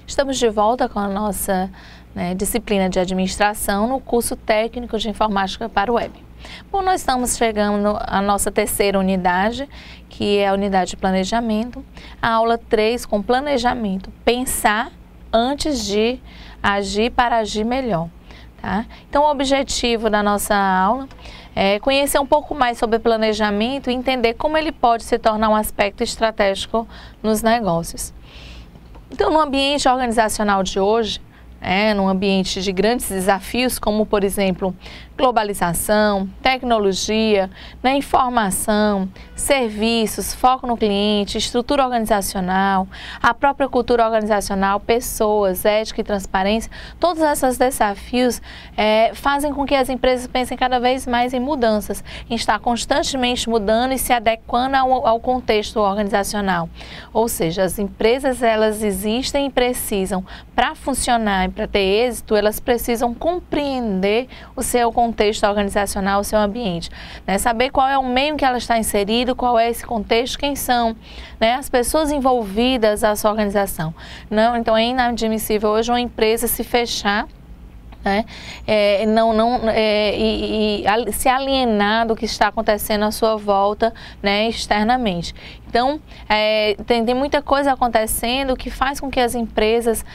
Estamos de volta com a nossa disciplina de administração no curso técnico de informática para o web. Bom, nós estamos chegando à nossa terceira unidade, que é a unidade de planejamento, a aula 3 com planejamento, pensar antes de agir para agir melhor. Tá? Então, o objetivo da nossa aula é conhecer um pouco mais sobre planejamento e entender como ele pode se tornar um aspecto estratégico nos negócios. Então, no ambiente organizacional de hoje, num ambiente de grandes desafios, como, por exemplo, globalização, tecnologia, informação, serviços, foco no cliente, estrutura organizacional, a própria cultura organizacional, pessoas, ética e transparência, todos esses desafios fazem com que as empresas pensem cada vez mais em mudanças, em estar constantemente mudando e se adequando ao contexto organizacional. Ou seja, as empresas, elas existem e precisam, para funcionar e para ter êxito, elas precisam compreender o seu contexto organizacional, o seu ambiente, saber qual é o meio em que ela está inserido, qual é esse contexto, quem são as pessoas envolvidas à sua organização. Então é inadmissível hoje uma empresa se fechar se alienar do que está acontecendo à sua volta externamente. Então, tem muita coisa acontecendo que faz com que as empresas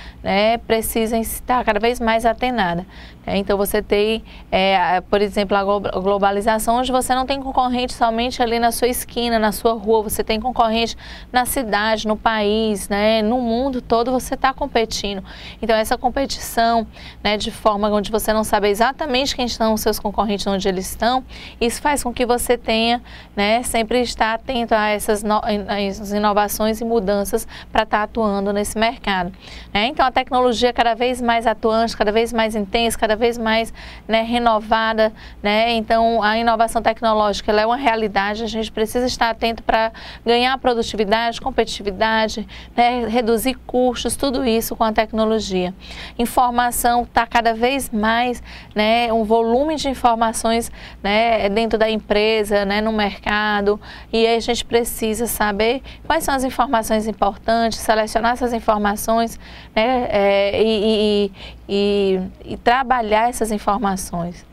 precisem estar cada vez mais atenadas. Então, você tem, por exemplo, a globalização, onde você não tem concorrente somente ali na sua esquina, na sua rua, você tem concorrente na cidade, no país, no mundo todo você está competindo. Então, essa competição, de forma onde você não sabe exatamente quem são os seus concorrentes, onde eles estão, isso faz com que você tenha, sempre estar atento a essas inovações e mudanças para estar atuando nesse mercado. Então, a tecnologia cada vez mais atuante, cada vez mais intensa, cada vez mais renovada, então a inovação tecnológica ela é uma realidade, a gente precisa estar atento para ganhar produtividade, competitividade, reduzir custos, tudo isso com a tecnologia. Informação está cada vez mais, um volume de informações dentro da empresa, no mercado, e aí a gente precisa saber quais são as informações importantes, selecionar essas informações e trabalhar essas informações.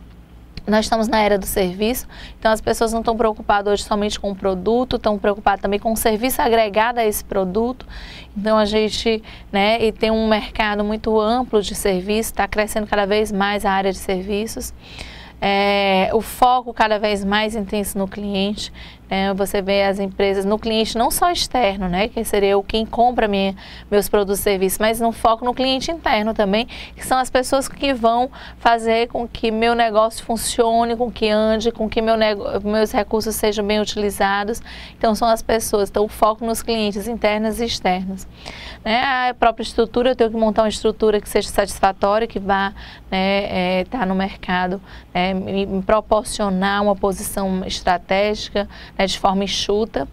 Nós estamos na era do serviço, então as pessoas não estão preocupadas hoje somente com o produto, estão preocupadas também com o serviço agregado a esse produto. Então a gente e tem um mercado muito amplo de serviços, está crescendo cada vez mais a área de serviços. O foco cada vez mais intenso no cliente, você vê as empresas no cliente não só externo, que seria quem compra meus produtos e serviços, mas no foco no cliente interno também, que são as pessoas que vão fazer com que meu negócio funcione, com que ande, com que meus recursos sejam bem utilizados. Então são as pessoas, então o foco nos clientes internos e externos. A própria estrutura, eu tenho que montar uma estrutura que seja satisfatória, que vá estar no mercado, me proporcionar uma posição estratégica, de forma enxuta.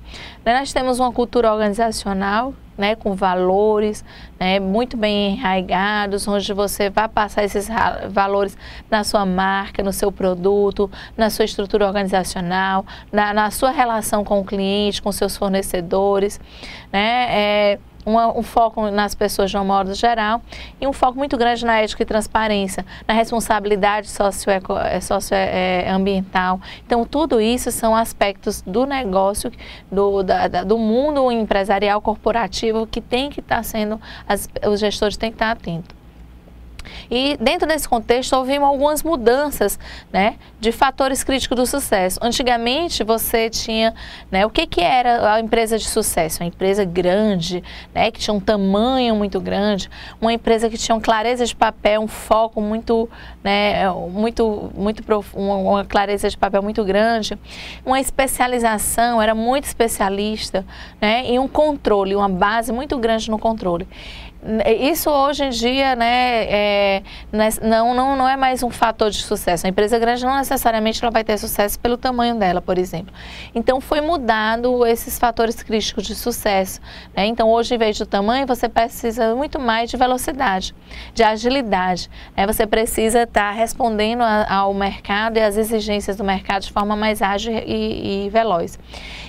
Nós temos uma cultura organizacional, com valores muito bem enraigados, onde você vai passar esses valores na sua marca, no seu produto, na sua estrutura organizacional, na sua relação com o cliente, com seus fornecedores, um foco nas pessoas de um modo geral e um foco muito grande na ética e transparência, na responsabilidade socioambiental. Então, tudo isso são aspectos do negócio, do mundo empresarial corporativo que tem que estar sendo, os gestores têm que estar atentos. E dentro desse contexto houve algumas mudanças de fatores críticos do sucesso. Antigamente você tinha o que era a empresa de sucesso? Uma empresa grande, que tinha um tamanho muito grande, uma empresa que tinha uma clareza de papel, um foco muito profundo, uma clareza de papel muito grande, uma especialização, era muito especialista, e um controle, uma base muito grande no controle. Isso hoje em dia não é mais um fator de sucesso. A empresa grande não necessariamente ela vai ter sucesso pelo tamanho dela, por exemplo. Então foi mudado esses fatores críticos de sucesso. Então hoje, em vez do tamanho, você precisa muito mais de velocidade, de agilidade. Você precisa estar respondendo ao mercado e às exigências do mercado de forma mais ágil e veloz.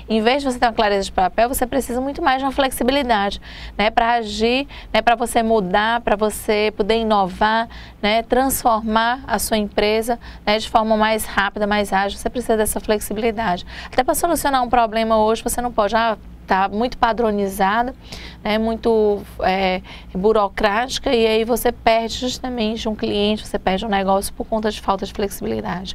Em vez de você ter uma clareza de papel, você precisa muito mais de uma flexibilidade, né, para agir, né, para você mudar, para você poder inovar, né, transformar a sua empresa, né, de forma mais rápida, mais ágil. Você precisa dessa flexibilidade. Até para solucionar um problema hoje, você não pode... Está muito padronizada, né, muito burocrática, e aí você perde justamente um cliente, você perde um negócio por conta de falta de flexibilidade.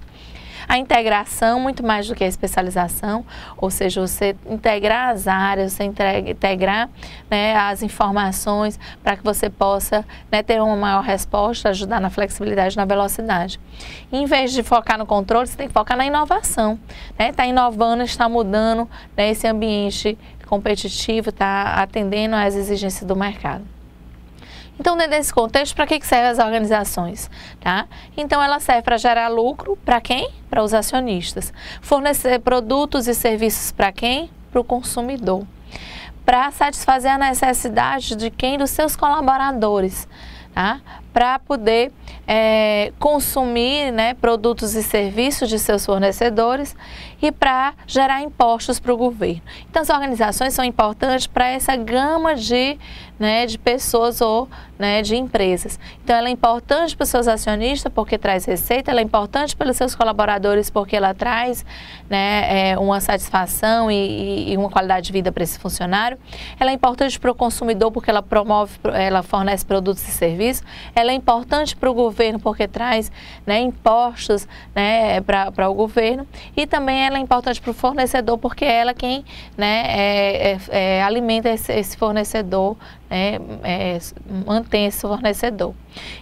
A integração, muito mais do que a especialização, ou seja, você integrar as áreas, você integrar, né, as informações para que você possa, né, ter uma maior resposta, ajudar na flexibilidade, na velocidade. E, em vez de focar no controle, você tem que focar na inovação, né? Está inovando, está mudando, né, esse ambiente competitivo, está atendendo às exigências do mercado. Então, dentro desse contexto, para que servem as organizações? Tá? Então, ela serve para gerar lucro para quem? Para os acionistas. Fornecer produtos e serviços para quem? Para o consumidor. Para satisfazer a necessidade de quem? Dos seus colaboradores. Tá? Para poder consumir, né, produtos e serviços de seus fornecedores e para gerar impostos para o governo. Então, as organizações são importantes para essa gama de pessoas ou, né, de empresas. Então, ela é importante para os seus acionistas porque traz receita, ela é importante pelos seus colaboradores porque ela traz, né, uma satisfação e uma qualidade de vida para esse funcionário. Ela é importante para o consumidor porque ela promove, ela fornece produtos e serviços. Ela é importante para o governo porque traz, né, impostos, né, para o governo, e também ela é importante para o fornecedor porque é ela quem, né, alimenta esse fornecedor, né, mantém esse fornecedor.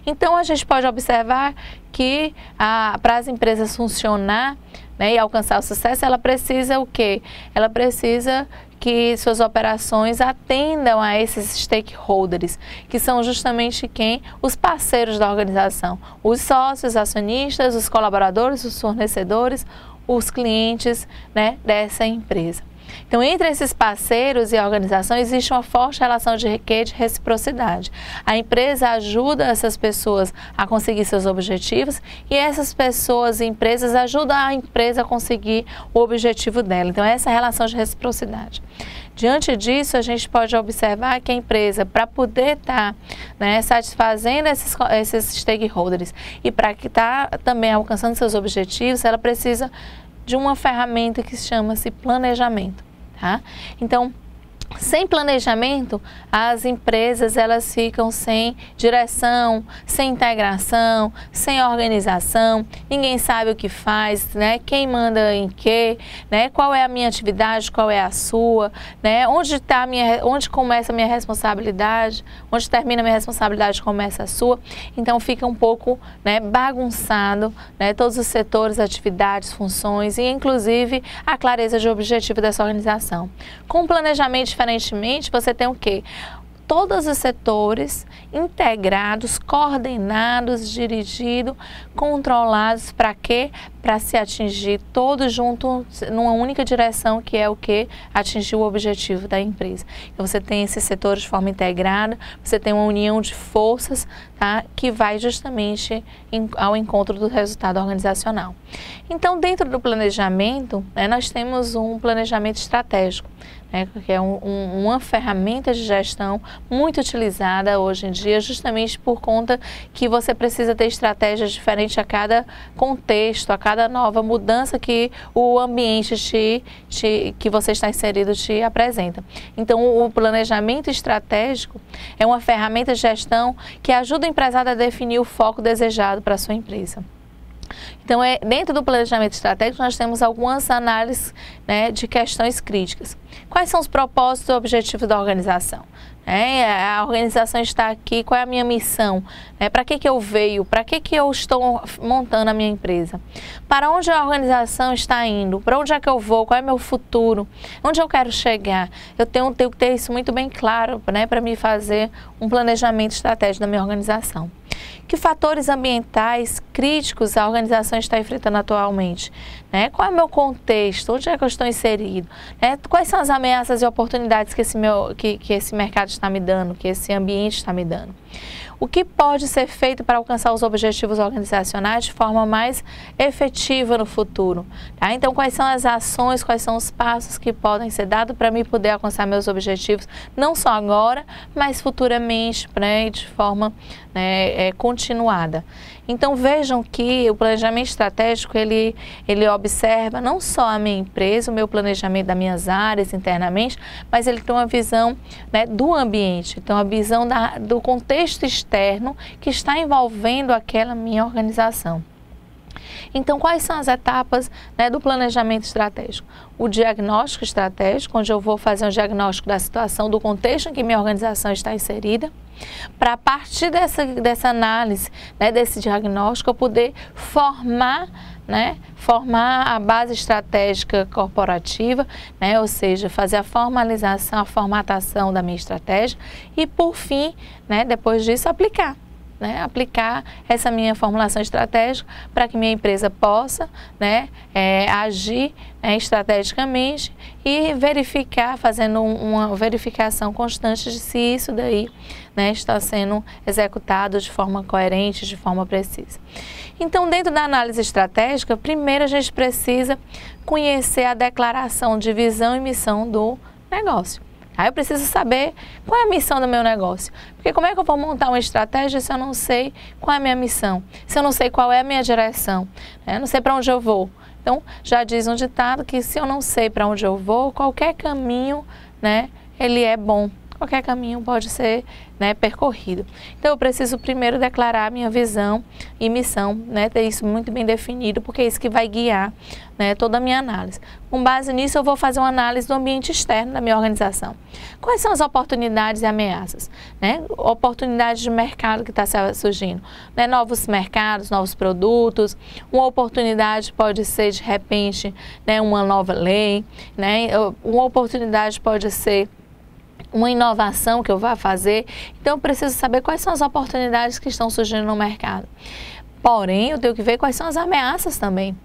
Então a gente pode observar que para as empresas funcionar, né, e alcançar o sucesso, ela precisa o quê? Ela precisa que suas operações atendam a esses stakeholders, que são justamente quem? Os parceiros da organização, os sócios, acionistas, os colaboradores, os fornecedores, os clientes, né, dessa empresa. Então, entre esses parceiros e a organização, existe uma forte relação de reciprocidade. A empresa ajuda essas pessoas a conseguir seus objetivos e essas pessoas e empresas ajudam a empresa a conseguir o objetivo dela. Então, essa é a relação de reciprocidade. Diante disso, a gente pode observar que a empresa, para poder estar, né, satisfazendo esses stakeholders e para que também alcançando seus objetivos, ela precisa de uma ferramenta que chama-se planejamento. Tá? Então, sem planejamento, as empresas elas ficam sem direção, sem integração, sem organização, ninguém sabe o que faz, né? Quem manda em quê, né? Qual é a minha atividade, qual é a sua, né? Onde começa a minha responsabilidade, onde termina a minha responsabilidade, começa a sua. Então fica um pouco, né, bagunçado, né, todos os setores, atividades, funções e inclusive a clareza de objetivo dessa organização. Com planejamento diferentemente, você tem o quê? Todos os setores integrados, coordenados, dirigidos, controlados, para quê? Para se atingir todos juntos numa única direção, que é o quê? Atingir o objetivo da empresa. Então você tem esses setores de forma integrada, você tem uma união de forças, tá? Que vai justamente ao encontro do resultado organizacional. Então, dentro do planejamento, né, nós temos um planejamento estratégico, né, que é uma ferramenta de gestão muito utilizada hoje em dia, justamente por conta que você precisa ter estratégias diferentes a cada contexto, a cada nova mudança que o ambiente que você está inserido te apresenta. Então, o planejamento estratégico é uma ferramenta de gestão que ajuda o empresário a definir o foco desejado para a sua empresa. Então, dentro do planejamento estratégico, nós temos algumas análises, né, de questões críticas. Quais são os propósitos e objetivos da organização? A organização está aqui, qual é a minha missão? Para que eu veio? Para que eu estou montando a minha empresa? Para onde a organização está indo? Para onde é que eu vou? Qual é o meu futuro? Onde eu quero chegar? Eu tenho que ter isso muito bem claro, né, para me fazer um planejamento estratégico da minha organização. Que fatores ambientais críticos a organização está enfrentando atualmente? Né? Qual é o meu contexto? Onde é que eu estou inserido? Né? Quais são as ameaças e oportunidades que esse mercado está me dando, que esse ambiente está me dando? O que pode ser feito para alcançar os objetivos organizacionais de forma mais efetiva no futuro? Tá? Então, quais são as ações, quais são os passos que podem ser dados para mim poder alcançar meus objetivos, não só agora, mas futuramente, né, de forma continuada. Então, vejam que o planejamento estratégico, ele observa não só a minha empresa, o meu planejamento das minhas áreas internamente, mas ele tem uma visão, né, do ambiente, então a visão do contexto externo que está envolvendo aquela minha organização. Então, quais são as etapas, né, do planejamento estratégico? O diagnóstico estratégico, onde eu vou fazer um diagnóstico da situação, do contexto em que minha organização está inserida, para a partir dessa análise, né, desse diagnóstico, eu poder formar a base estratégica corporativa, né, ou seja, fazer a formalização, a formatação da minha estratégia e, por fim, né, depois disso, aplicar essa minha formulação estratégica para que minha empresa possa, né, agir, né, estrategicamente e verificar, fazendo uma verificação constante de se isso daí, né, está sendo executado de forma coerente, de forma precisa. Então, dentro da análise estratégica, primeiro a gente precisa conhecer a declaração de visão e missão do negócio. Aí eu preciso saber qual é a missão do meu negócio. Porque como é que eu vou montar uma estratégia se eu não sei qual é a minha missão? Se eu não sei qual é a minha direção? Eu não sei para onde eu vou. Então, já diz um ditado que se eu não sei para onde eu vou, qualquer caminho, né, ele é bom. Qualquer caminho pode ser, né, percorrido. Então, eu preciso primeiro declarar minha visão e missão, né, ter isso muito bem definido, porque é isso que vai guiar, né, toda a minha análise. Com base nisso, eu vou fazer uma análise do ambiente externo da minha organização. Quais são as oportunidades e ameaças? Né? Oportunidades de mercado que está surgindo, né? Novos mercados, novos produtos. Uma oportunidade pode ser, de repente, né, uma nova lei, né? Uma oportunidade pode ser uma inovação que eu vá fazer. Então, eu preciso saber quais são as oportunidades que estão surgindo no mercado. Porém, eu tenho que ver quais são as ameaças também.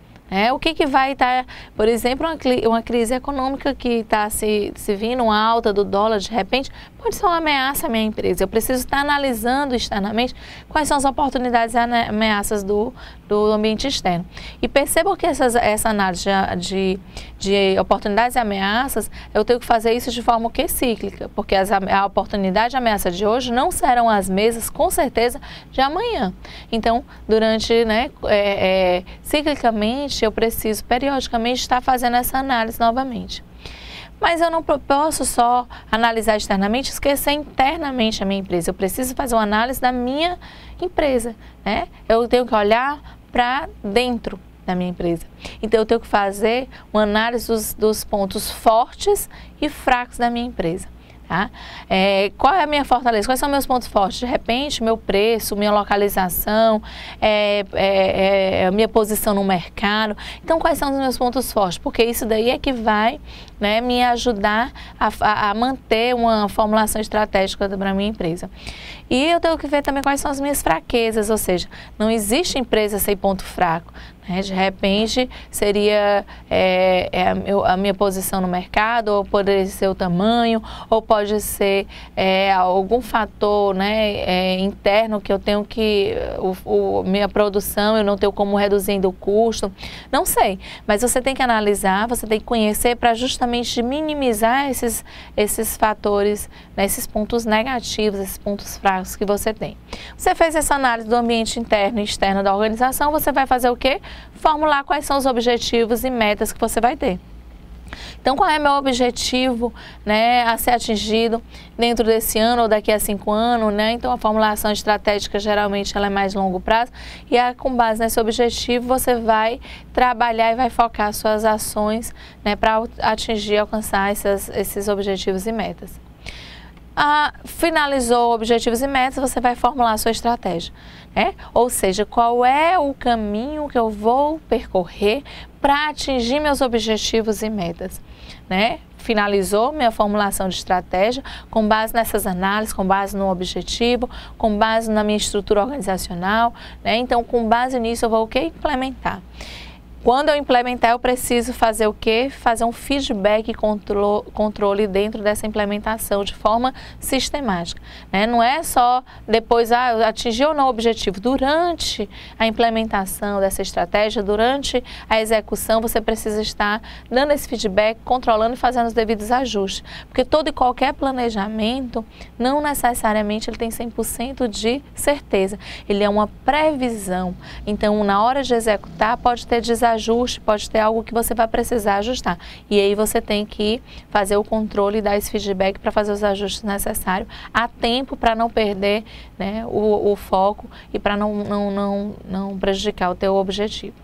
O que vai estar, por exemplo, uma crise econômica que está se vindo, uma alta do dólar de repente, pode ser uma ameaça à minha empresa. Eu preciso estar analisando externamente quais são as oportunidades e ameaças do ambiente externo. E percebam que essa análise de oportunidades e ameaças, eu tenho que fazer isso de forma cíclica, porque a oportunidade e a ameaça de hoje não serão as mesmas, com certeza, de amanhã. Então, durante, né, ciclicamente, eu preciso periodicamente estar fazendo essa análise novamente. Mas eu não posso só analisar externamente e esquecer internamente a minha empresa. Eu preciso fazer uma análise da minha empresa, né? Eu tenho que olhar para dentro da minha empresa. Então, eu tenho que fazer uma análise dos pontos fortes e fracos da minha empresa. Tá? Qual é a minha fortaleza? Quais são meus pontos fortes? De repente, meu preço, minha localização, minha posição no mercado. Então, quais são os meus pontos fortes? Porque isso daí é que vai, né, me ajudar a manter uma formulação estratégica para a minha empresa. E eu tenho que ver também quais são as minhas fraquezas, ou seja, não existe empresa sem ponto fraco. De repente, seria a minha posição no mercado, ou poderia ser o tamanho, ou pode ser algum fator, né, interno que eu tenho que, minha produção, eu não tenho como reduzir o custo, não sei. Mas você tem que analisar, você tem que conhecer para justamente minimizar esses fatores, né, esses pontos negativos, esses pontos fracos que você tem. Você fez essa análise do ambiente interno e externo da organização, você vai fazer o quê? Formular quais são os objetivos e metas que você vai ter. Então, qual é meu objetivo, né, a ser atingido dentro desse ano ou daqui a 5 anos, né? Então, a formulação estratégica, geralmente, ela é mais longo prazo e com base nesse objetivo, você vai trabalhar e vai focar suas ações, né, para atingir e alcançar esses objetivos e metas. Finalizou objetivos e metas, você vai formular a sua estratégia, né? Ou seja, qual é o caminho que eu vou percorrer para atingir meus objetivos e metas, né? finalizou minha formulação de estratégia, com base nessas análises, com base no objetivo, com base na minha estrutura organizacional, né? Então, com base nisso, eu vou o quê? Implementar. Quando eu implementar, eu preciso fazer o quê? Fazer um feedback e controle dentro dessa implementação de forma sistemática, né? Não é só depois, atingir ou não o objetivo. Durante a implementação dessa estratégia, durante a execução, você precisa estar dando esse feedback, controlando e fazendo os devidos ajustes. Porque todo e qualquer planejamento, não necessariamente ele tem 100% de certeza. Ele é uma previsão. Então, na hora de executar, pode ter desajuste, pode ter algo que você vai precisar ajustar. E aí você tem que fazer o controle e dar esse feedback para fazer os ajustes necessários a tempo, para não perder, né, o foco e para não prejudicar o teu objetivo.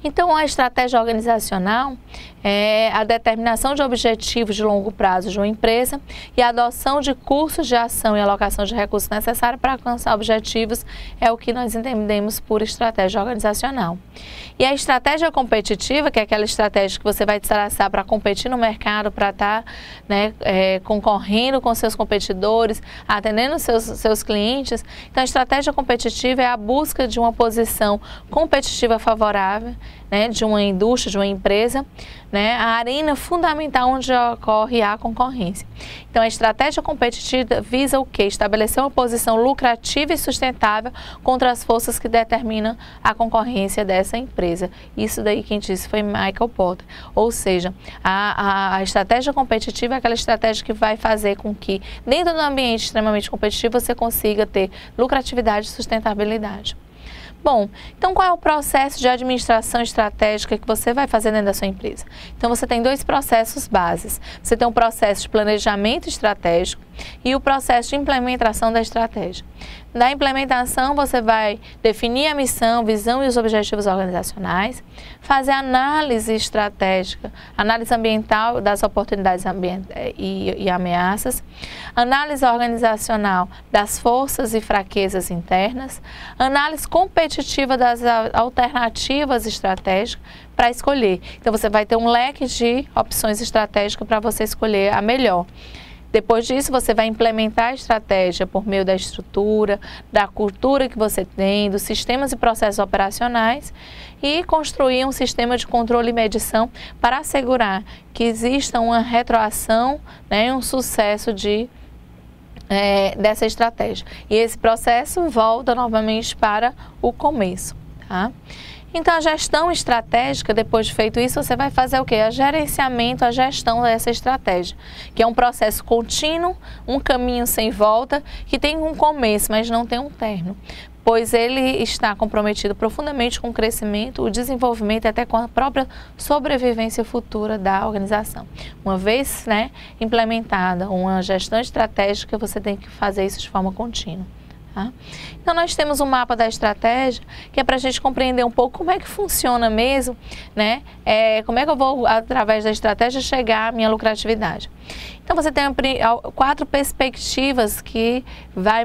Então, a estratégia organizacional é a determinação de objetivos de longo prazo de uma empresa e a adoção de cursos de ação e alocação de recursos necessários para alcançar objetivos é o que nós entendemos por estratégia organizacional. E a estratégia competitiva, que é aquela estratégia que você vai traçar para competir no mercado, para estar, né, concorrendo com seus competidores, atendendo seus clientes. Então, a estratégia competitiva é a busca de uma posição competitiva favorável, né, de uma indústria, de uma empresa, né, a arena fundamental onde ocorre a concorrência. Então, a estratégia competitiva visa o quê? Estabelecer uma posição lucrativa e sustentável contra as forças que determinam a concorrência dessa empresa. Isso daí quem disse foi Michael Porter. Ou seja, a estratégia competitiva é aquela estratégia que vai fazer com que, dentro do ambiente extremamente competitivo, você consiga ter lucratividade e sustentabilidade. Bom, então qual é o processo de administração estratégica que você vai fazer dentro da sua empresa? Então você tem dois processos bases. Você tem um processo de planejamento estratégico e o processo de implementação da estratégia. Na implementação, você vai definir a missão, visão e os objetivos organizacionais, fazer análise estratégica, análise ambiental das oportunidades e ameaças, análise organizacional das forças e fraquezas internas, análise competitiva das alternativas estratégicas para escolher. Então, você vai ter um leque de opções estratégicas para você escolher a melhor. Depois disso, você vai implementar a estratégia por meio da estrutura, da cultura que você tem, dos sistemas e processos operacionais e construir um sistema de controle e medição para assegurar que exista uma retroação, né, e um sucesso dessa estratégia. E esse processo volta novamente para o começo, tá? Então, a gestão estratégica, depois de feito isso, você vai fazer o quê? A gerenciamento, a gestão dessa estratégia, que é um processo contínuo, um caminho sem volta, que tem um começo, mas não tem um término, pois ele está comprometido profundamente com o crescimento, o desenvolvimento e até com a própria sobrevivência futura da organização. Uma vez, né, implementada uma gestão estratégica, você tem que fazer isso de forma contínua. Tá? Então, nós temos um mapa da estratégia, que é para a gente compreender um pouco como é que funciona mesmo, né? Como é que eu vou, através da estratégia, chegar à minha lucratividade. Então, você tem 4 perspectivas que vai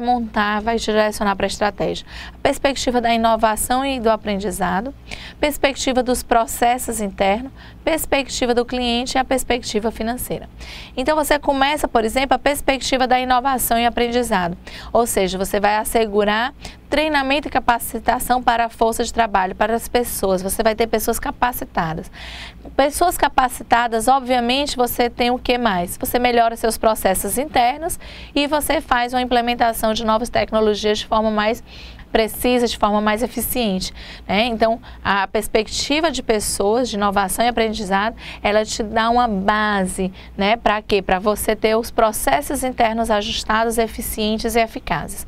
direcionar para a estratégia. A perspectiva da inovação e do aprendizado, perspectiva dos processos internos, perspectiva do cliente e a perspectiva financeira. Então, você começa, por exemplo, a perspectiva da inovação e aprendizado, ou seja, você vai assegurar treinamento e capacitação para a força de trabalho, para as pessoas. Você vai ter pessoas capacitadas. Pessoas capacitadas, obviamente, você tem o que mais? Você melhora seus processos internos e você faz uma implementação de novas tecnologias de forma mais precisa, de forma mais eficiente, né? Então, a perspectiva de pessoas, de inovação e aprendizado, ela te dá uma base, né? Para quê? Para você ter os processos internos ajustados, eficientes e eficazes.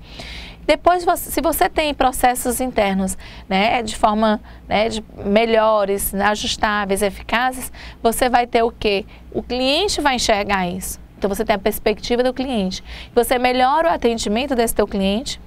Depois, se você tem processos internos, né, de forma, né, melhores, ajustáveis, eficazes, você vai ter o quê? O cliente vai enxergar isso. Então, você tem a perspectiva do cliente. Você melhora o atendimento desse teu cliente,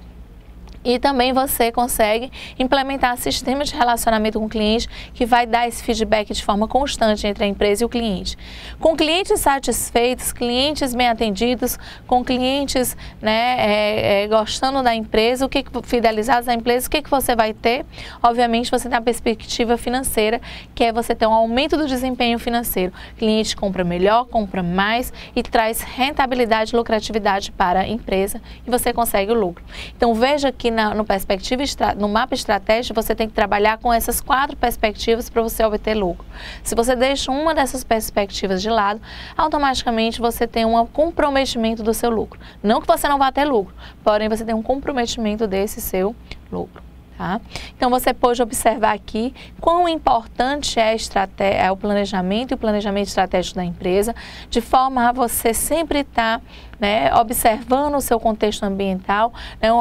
E também você consegue implementar sistemas de relacionamento com o cliente que vai dar esse feedback de forma constante entre a empresa e o cliente. Com clientes satisfeitos, clientes bem atendidos, com clientes, né, gostando da empresa, fidelizados da empresa, o que você vai ter? Obviamente você tem a perspectiva financeira, que é você ter um aumento do desempenho financeiro. O cliente compra melhor, compra mais e traz rentabilidade e lucratividade para a empresa e você consegue o lucro. Então veja que no mapa estratégico você tem que trabalhar com essas 4 perspectivas para você obter lucro. Se você deixa uma dessas perspectivas de lado, automaticamente você tem um comprometimento do seu lucro. Não que você não vá ter lucro, porém você tem um comprometimento desse seu lucro. Tá? Então você pode observar aqui quão importante é o planejamento e o planejamento estratégico da empresa, de forma a você sempre estar, né, observando o seu contexto ambiental, né,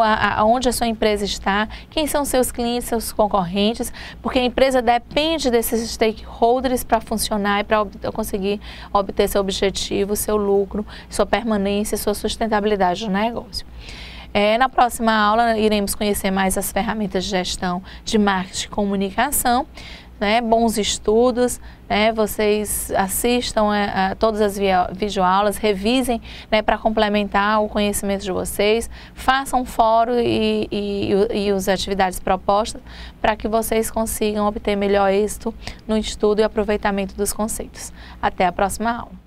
onde a sua empresa está, quem são seus clientes, seus concorrentes, porque a empresa depende desses stakeholders para funcionar e para conseguir obter seu objetivo, seu lucro, sua permanência, sua sustentabilidade do negócio. Na próxima aula iremos conhecer mais as ferramentas de gestão de marketing e comunicação, né, bons estudos, né, vocês assistam a todas as videoaulas, revisem, né, para complementar o conhecimento de vocês, façam um fórum e as atividades propostas para que vocês consigam obter melhor êxito no estudo e aproveitamento dos conceitos. Até a próxima aula.